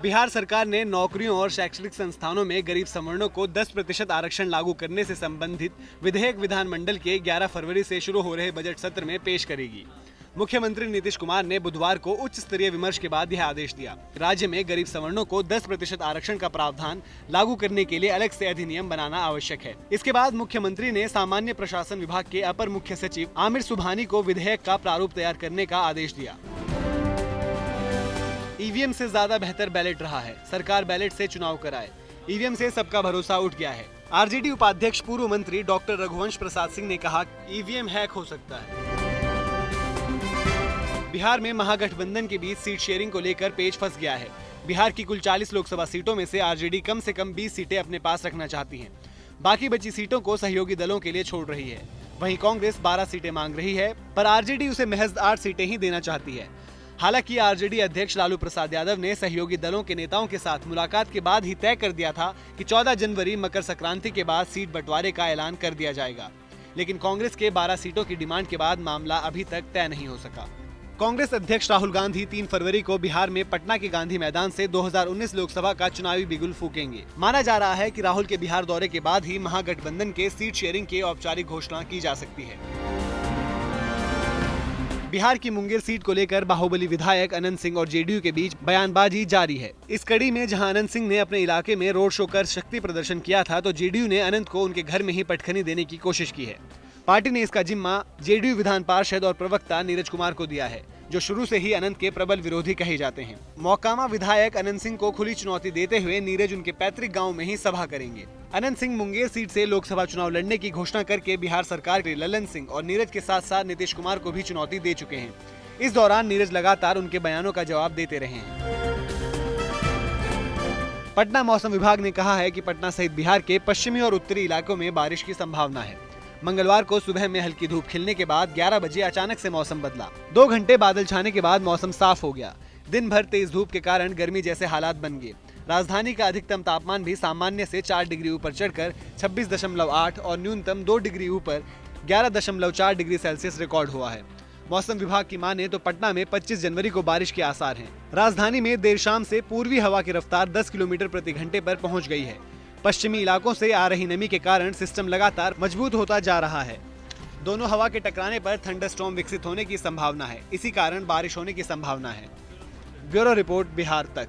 बिहार सरकार ने नौकरियों और शैक्षणिक संस्थानों में गरीब सवर्णों को 10% आरक्षण लागू करने से संबंधित विधेयक विधानमंडल के 11 फरवरी से शुरू हो रहे बजट सत्र में पेश करेगी। मुख्यमंत्री नीतीश कुमार ने बुधवार को उच्च स्तरीय विमर्श के बाद यह आदेश दिया। राज्य में गरीब सवर्णों को 10% आरक्षण का प्रावधान लागू करने के लिए अलग से अधिनियम बनाना आवश्यक है। इसके बाद मुख्यमंत्री ने सामान्य प्रशासन विभाग के अपर मुख्य सचिव आमिर सुबहानी को विधेयक का प्रारूप तैयार करने का आदेश दिया। ईवीएम से ज्यादा बेहतर बैलेट रहा है, सरकार बैलेट से चुनाव कराए। ईवीएम से सबका भरोसा उठ गया है। आरजेडी उपाध्यक्ष पूर्व मंत्री डॉक्टर रघुवंश प्रसाद सिंह ने कहा, ईवीएम हैक हो सकता है। बिहार में महागठबंधन के बीच सीट शेयरिंग को लेकर पेच फंस गया है। बिहार की कुल 40 लोकसभा सीटों में से आरजेडी कम से कम 20 सीटें अपने पास रखना चाहती है। बाकी बची सीटों को सहयोगी दलों के लिए छोड़ रही है। वहीं कांग्रेस 12 सीटें मांग रही है, पर आरजेडी उसे महज 8 सीटें ही देना चाहती है। हालांकि आरजेडी अध्यक्ष लालू प्रसाद यादव ने सहयोगी दलों के नेताओं के साथ मुलाकात के बाद ही तय कर दिया था कि 14 जनवरी मकर संक्रांति के बाद सीट बंटवारे का ऐलान कर दिया जाएगा। लेकिन कांग्रेस के 12 सीटों की डिमांड के बाद मामला अभी तक तय नहीं हो सका। कांग्रेस अध्यक्ष राहुल गांधी 3 फरवरी को बिहार में पटना के गांधी मैदान से 2019 लोकसभा का चुनावी बिगुल फूकेंगे। माना जा रहा है कि राहुल के बिहार दौरे के बाद ही महागठबंधन के सीट शेयरिंग की औपचारिक घोषणा की जा सकती है। बिहार की मुंगेर सीट को लेकर बाहुबली विधायक अनंत सिंह और जेडीयू के बीच बयानबाजी जारी है। इस कड़ी में जहां अनंत सिंह ने अपने इलाके में रोड शो कर शक्ति प्रदर्शन किया था, तो जेडीयू ने अनंत को उनके घर में ही पटखनी देने की कोशिश की है। पार्टी ने इसका जिम्मा जेडीयू विधान पार्षद और प्रवक्ता नीरज कुमार को दिया है, जो शुरू से ही अनंत के प्रबल विरोधी कहे जाते हैं। मोकामा विधायक अनंत सिंह को खुली चुनौती देते हुए नीरज उनके पैतृक गांव में ही सभा करेंगे। अनंत सिंह मुंगेर सीट से लोकसभा चुनाव लड़ने की घोषणा करके बिहार सरकार के ललन सिंह और नीरज के साथ साथ नीतीश कुमार को भी चुनौती दे चुके हैं। इस दौरान नीरज लगातार उनके बयानों का जवाब देते रहे हैं। पटना मौसम विभाग ने कहा है कि पटना सहित बिहार के पश्चिमी और उत्तरी इलाकों में बारिश की संभावना है। मंगलवार को सुबह में हल्की धूप खिलने के बाद 11 बजे अचानक से मौसम बदला। 2 घंटे बादल छाने के बाद मौसम साफ हो गया। दिन भर तेज धूप के कारण गर्मी जैसे हालात बन गए। राजधानी का अधिकतम तापमान भी सामान्य से 4 डिग्री ऊपर चढ़कर 26.8 और न्यूनतम 2 डिग्री ऊपर 11.4 डिग्री सेल्सियस रिकॉर्ड हुआ है। मौसम विभाग की माने तो पटना में 25 जनवरी को बारिश के आसार हैं। राजधानी में देर शाम से पूर्वी हवा की रफ्तार 10 किलोमीटर प्रति घंटे पर पहुंच गई है। पश्चिमी इलाकों से आ रही नमी के कारण सिस्टम लगातार मजबूत होता जा रहा है। दोनों हवा के टकराने पर थंडरस्टॉर्म विकसित होने की संभावना है। इसी कारण बारिश होने की संभावना है। ब्यूरो रिपोर्ट, बिहार तक।